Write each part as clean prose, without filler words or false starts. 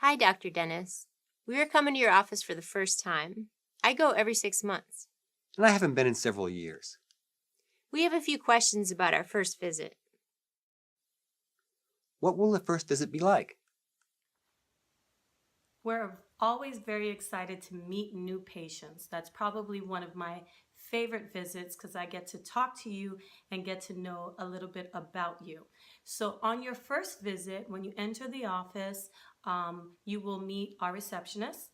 Hi, Dr. Dennis. We are coming to your office for the first time. I go every 6 months. And I haven't been in several years. We have a few questions about our first visit. What will the first visit be like? We're always very excited to meet new patients. That's probably one of my favorite visits because I get to talk to you and get to know a little bit about you. So on your first visit, when you enter the office, you will meet our receptionist,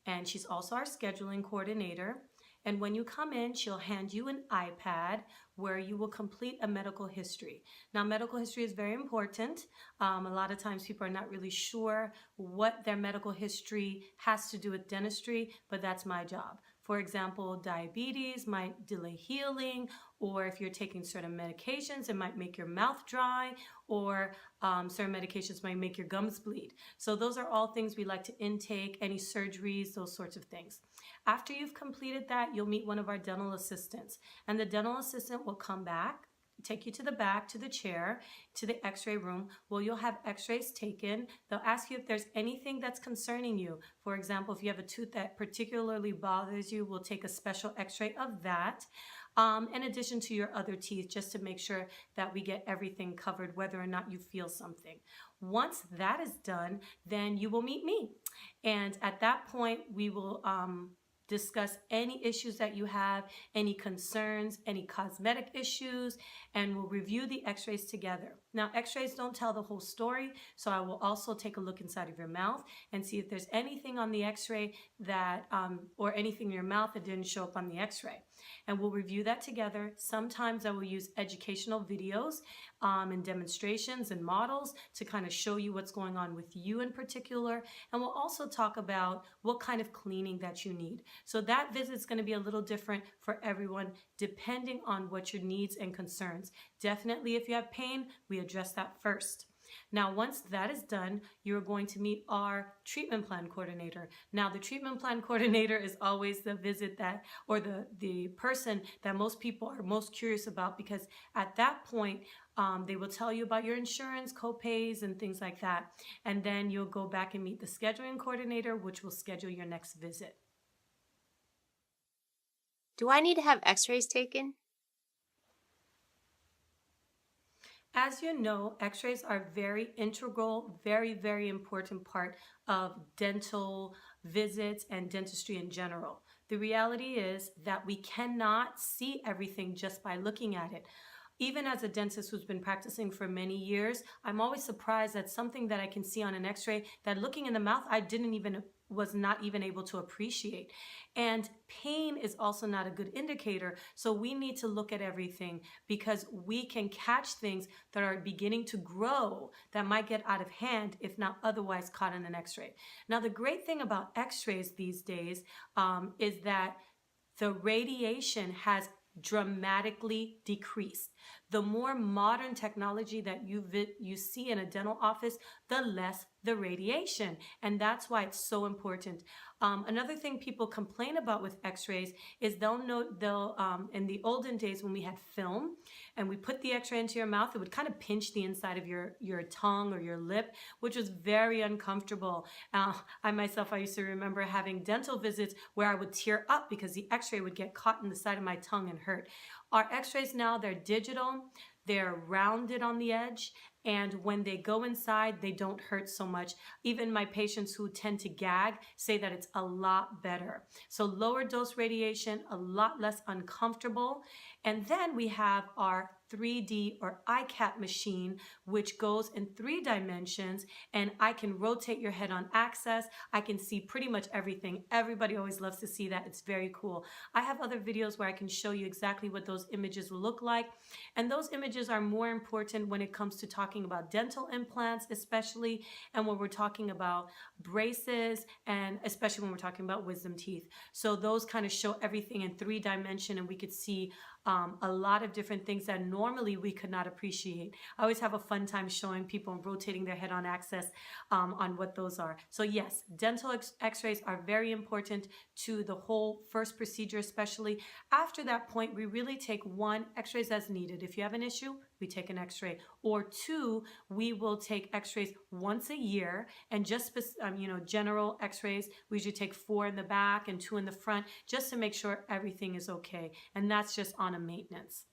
and she's also our scheduling coordinator. And when you come in, she'll hand you an iPad where you will complete a medical history. Now, medical history is very important. A lot of times people are not really sure what their medical history has to do with dentistry, but that's my job. For example, diabetes might delay healing, or if you're taking certain medications, it might make your mouth dry, or certain medications might make your gums bleed. So those are all things we like to intake, any surgeries, those sorts of things. After you've completed that, you'll meet one of our dental assistants, and the dental assistant will come back, take you to the back, to the chair, to the x-ray room. Well, you'll have x-rays taken. They'll ask you if there's anything that's concerning you. For example, if you have a tooth that particularly bothers you, we'll take a special x-ray of that. In addition to your other teeth, just to make sure that we get everything covered, whether or not you feel something. Once that is done, then you will meet me. And at that point, we will discuss any issues that you have, any concerns, any cosmetic issues, and we'll review the x-rays together. Now, x-rays don't tell the whole story, so I will also take a look inside of your mouth and see if there's anything on the x-ray that, or anything in your mouth that didn't show up on the x-ray. And we'll review that together. Sometimes I will use educational videos and demonstrations and models to kind of show you what's going on with you in particular. And we'll also talk about what kind of cleaning that you need. So that visit is going to be a little different for everyone depending on what your needs and concerns. Definitely if you have pain, we address that first. Now, once that is done, you're going to meet our treatment plan coordinator. Now, the treatment plan coordinator is always the visit that, or the person that most people are most curious about, because at that point, they will tell you about your insurance, co-pays, and things like that. And then you'll go back and meet the scheduling coordinator, which will schedule your next visit. Do I need to have x-rays taken? As you know, x-rays are very integral, very, very important part of dental visits and dentistry in general. The reality is that we cannot see everything just by looking at it. Even as a dentist who's been practicing for many years, I'm always surprised at something that I can see on an x-ray that looking in the mouth, was not even able to appreciate. And pain is also not a good indicator. So we need to look at everything because we can catch things that are beginning to grow that might get out of hand if not otherwise caught in an x-ray. Now, the great thing about x-rays these days is that the radiation has dramatically decreased. The more modern technology that you see in a dental office, the less the radiation. And that's why it's so important. Another thing people complain about with x-rays is in the olden days when we had film and we put the x-ray into your mouth, it would kind of pinch the inside of your tongue or your lip, which was very uncomfortable. I used to remember having dental visits where I would tear up because the x-ray would get caught in the side of my tongue and hurt. Our x-rays now, they're digital, they're rounded on the edge, and when they go inside, they don't hurt so much. Even my patients who tend to gag say that it's a lot better. So lower dose radiation, a lot less uncomfortable. And then we have our 3D or iCap machine, which goes in 3 dimensions, and I can rotate your head on axis. I can see pretty much everything. Everybody always loves to see that. It's very cool. I have other videos where I can show you exactly what those images look like. And those images are more important when it comes to talking about dental implants, especially, and when we're talking about braces, and especially when we're talking about wisdom teeth. So those kind of show everything in 3 dimension, and we could see a lot of different things that normally we could not appreciate. I always have a fun time showing people and rotating their head on axis on what those are. So yes, dental x-rays are very important to the whole first procedure, especially. After that point, we really take 1 x-rays as needed. If you have an issue, we take an x-ray, or 2, we will take x-rays once a year, and just general x-rays, we usually take 4 in the back and 2 in the front, just to make sure everything is okay, and that's just on a maintenance.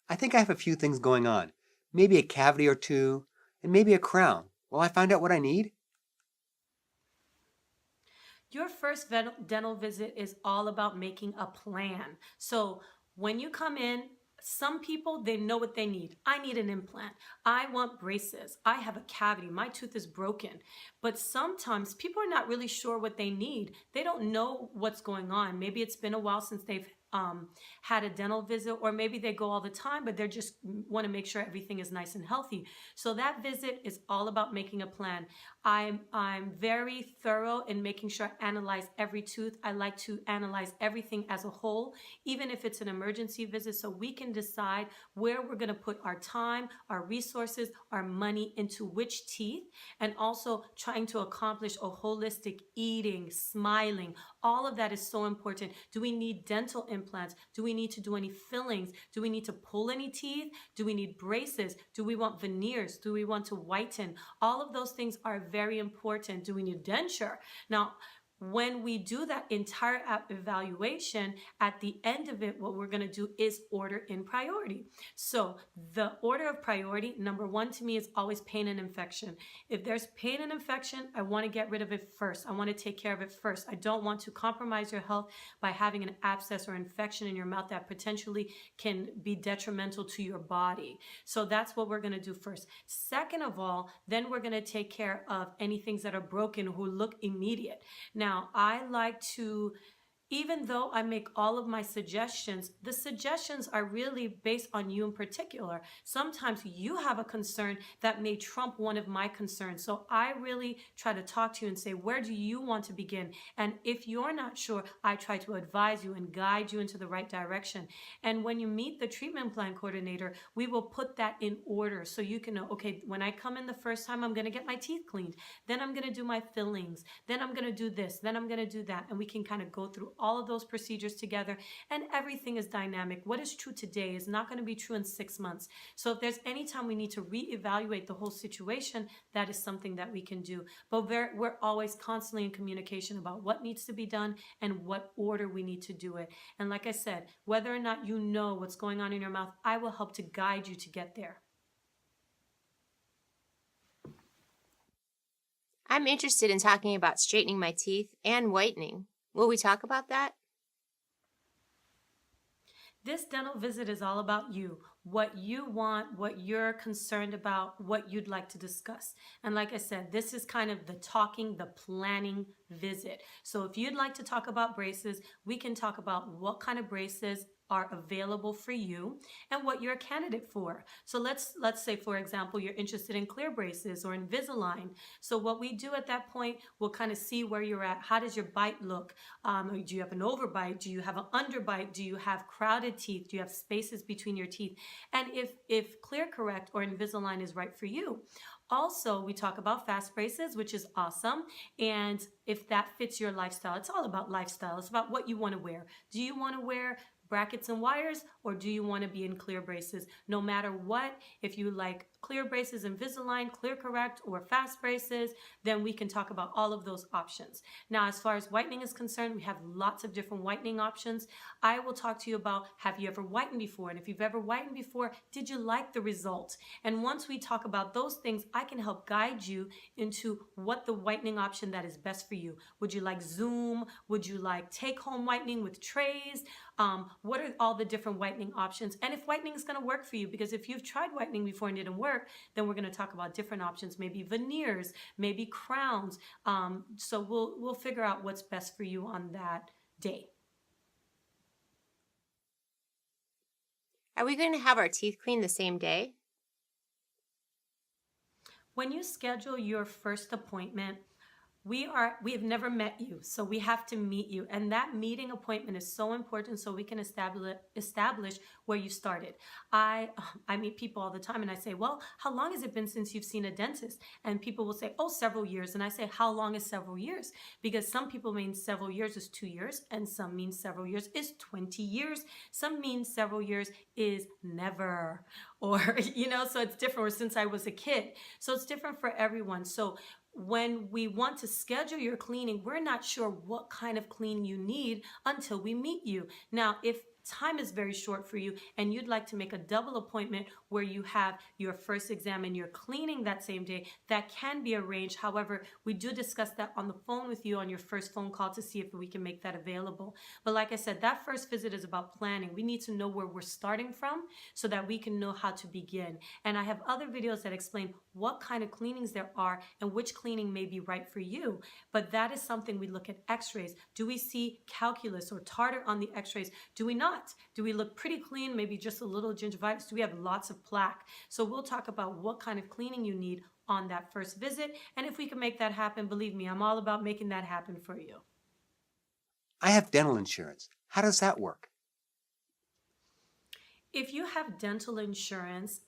I think I have a few things going on. Maybe a cavity or two, and maybe a crown. Will I find out what I need? Your first dental visit is all about making a plan. So when you come in, some people, they know what they need. I need an implant. I want braces. I have a cavity. My tooth is broken. But sometimes people are not really sure what they need. They don't know what's going on. Maybe it's been a while since they've had a dental visit, or maybe they go all the time, but they just want to make sure everything is nice and healthy. So that visit is all about making a plan. I'm very thorough in making sure I analyze every tooth. I like to analyze everything as a whole, even if it's an emergency visit, so we can decide where we're going to put our time, our resources, our money into which teeth, and also trying to accomplish a holistic eating, smiling. All of that is so important. Do we need dental implants? Do we need to do any fillings? Do we need to pull any teeth? Do we need braces? Do we want veneers? Do we want to whiten? All of those things are very important. Do we need denture? Now, when we do that entire evaluation, at the end of it, what we're going to do is order in priority. So the order of priority, number 1 to me, is always pain and infection. If there's pain and infection, I want to get rid of it first. I want to take care of it first. I don't want to compromise your health by having an abscess or infection in your mouth that potentially can be detrimental to your body. So that's what we're going to do first. Second of all, then we're going to take care of any things that are broken who look immediate. Now, I like to, even though I make all of my suggestions, the suggestions are really based on you in particular. Sometimes you have a concern that may trump one of my concerns. So I really try to talk to you and say, where do you want to begin? And if you're not sure, I try to advise you and guide you into the right direction. And when you meet the treatment plan coordinator, we will put that in order so you can know, okay, when I come in the first time, I'm going to get my teeth cleaned. Then I'm going to do my fillings. Then I'm going to do this. Then I'm going to do that. And we can kind of go through all of those procedures together, and everything is dynamic. What is true today is not going to be true in 6 months. So if there's any time we need to reevaluate the whole situation, that is something that we can do. But we're always constantly in communication about what needs to be done and what order we need to do it. And like I said, whether or not you know what's going on in your mouth, I will help to guide you to get there. I'm interested in talking about straightening my teeth and whitening. Will we talk about that? This dental visit is all about you, what you want, what you're concerned about, what you'd like to discuss. And like I said, this is kind of the talking, the planning visit. So if you'd like to talk about braces, we can talk about what kind of braces are available for you and what you're a candidate for. So let's say, for example, you're interested in clear braces or Invisalign. So what we do at that point, we'll kind of see where you're at. How does your bite look? Do you have an overbite? Do you have an underbite? Do you have crowded teeth? Do you have spaces between your teeth? And if Clear Correct or Invisalign is right for you. Also, we talk about fast braces, which is awesome. And if that fits your lifestyle, it's all about lifestyle. It's about what you want to wear. Do you want to wear brackets and wires, or do you want to be in clear braces? No matter what, if you like clear braces, Invisalign, Clear Correct, or fast braces, then we can talk about all of those options. Now, as far as whitening is concerned, we have lots of different whitening options. I will talk to you about, have you ever whitened before? And if you've ever whitened before, did you like the result? And once we talk about those things, I can help guide you into what the whitening option that is best for you. Would you like Zoom? Would you like take-home whitening with trays? What are all the different whitening options? And if whitening is going to work for you, because if you've tried whitening before and didn't work, then we're going to talk about different options, maybe veneers, maybe crowns. So we'll figure out what's best for you on that day. Are we going to have our teeth cleaned the same day? When you schedule your first appointment, We have never met you, so we have to meet you. And that meeting appointment is so important so we can establish where you started. I meet people all the time and I say, well, how long has it been since you've seen a dentist? And people will say, oh, several years. And I say, how long is several years? Because some people mean several years is 2 years, and some mean several years is 20 years. Some mean several years is never, or, so it's different, or since I was a kid. So it's different for everyone. So when we want to schedule your cleaning, we're not sure what kind of cleaning you need until we meet you. Now, if time is very short for you and you'd like to make a double appointment where you have your first exam and your cleaning that same day, that can be arranged. However, we do discuss that on the phone with you on your first phone call to see if we can make that available. But like I said, that first visit is about planning. We need to know where we're starting from so that we can know how to begin. And I have other videos that explain what kind of cleanings there are and which cleaning may be right for you. But that is something we look at x-rays. Do we see calculus or tartar on the x-rays? Do we not? Do we look pretty clean, maybe just a little gingivitis? Do we have lots of plaque? So we'll talk about what kind of cleaning you need on that first visit. And if we can make that happen, believe me, I'm all about making that happen for you. I have dental insurance. How does that work? If you have dental insurance,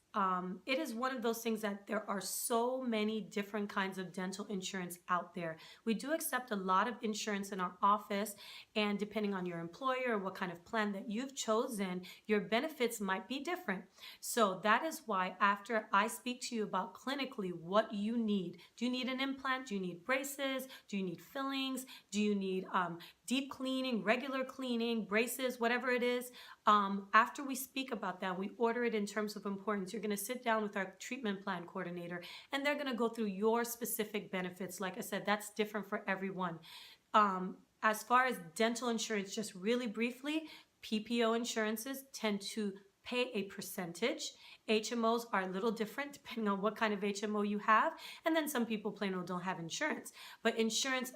it is one of those things that there are so many different kinds of dental insurance out there. We do accept a lot of insurance in our office, and depending on your employer or what kind of plan that you've chosen, your benefits might be different. So that is why after I speak to you about clinically what you need, do you need an implant? Do you need braces? Do you need fillings? Do you need deep cleaning, regular cleaning, braces, whatever it is? After we speak about that, we order it in terms of importance. You're going to sit down with our treatment plan coordinator, and they're going to go through your specific benefits. Like I said, that's different for everyone. As far as dental insurance, just really briefly, PPO insurances tend to pay a percentage. HMOs are a little different depending on what kind of HMO you have. And then some people plain old don't have insurance. But insurance,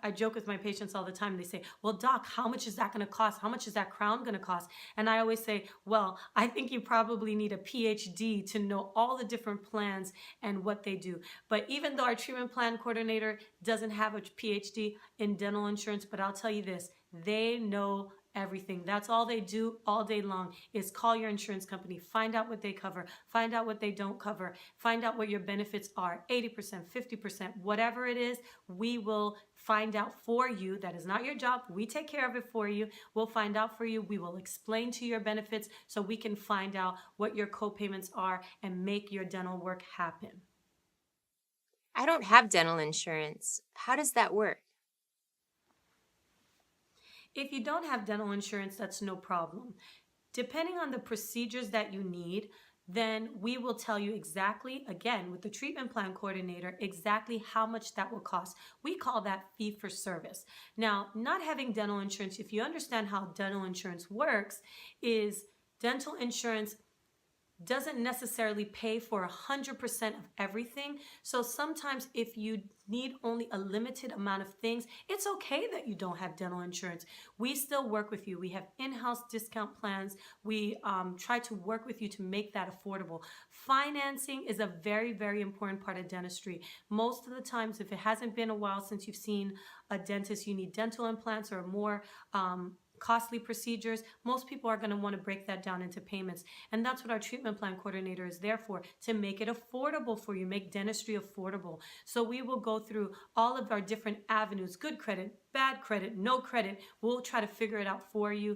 I joke with my patients all the time. They say, well, doc, how much is that going to cost? How much is that crown going to cost? And I always say, well, I think you probably need a PhD to know all the different plans and what they do. But even though our treatment plan coordinator doesn't have a PhD in dental insurance, but I'll tell you this, they know everything. That's all they do all day long is call your insurance company, find out what they cover, find out what they don't cover, find out what your benefits are, 80%, 50%, whatever it is, we will find out for you. That is not your job. We take care of it for you. We'll find out for you. We will explain to your benefits so we can find out what your co-payments are and make your dental work happen. I don't have dental insurance. How does that work? If you don't have dental insurance, that's no problem. Depending on the procedures that you need, then we will tell you exactly, again, with the treatment plan coordinator, exactly how much that will cost. We call that fee for service. Now, not having dental insurance, if you understand how dental insurance works, is dental insurance doesn't necessarily pay for 100% of everything. So sometimes if you need only a limited amount of things, it's okay that you don't have dental insurance. We still work with you. We have in-house discount plans. We try to work with you to make that affordable. Financing is a very, very important part of dentistry. Most of the times, if it hasn't been a while since you've seen a dentist, you need dental implants or more costly procedures, most people are going to want to break that down into payments. And that's what our treatment plan coordinator is there for, to make it affordable for you, make dentistry affordable. So we will go through all of our different avenues, good credit, bad credit, no credit. We'll try to figure it out for you.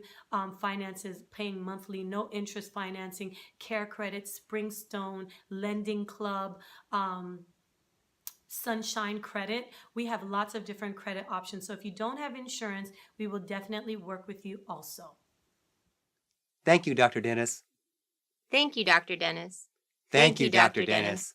Finances, paying monthly, no interest financing, care credit, Springstone, Lending Club, Sunshine Credit. We have lots of different credit options. So if you don't have insurance, we will definitely work with you also. Thank you, Dr. Denis. Thank you, Dr. Denis. Thank you, Dr. Denis.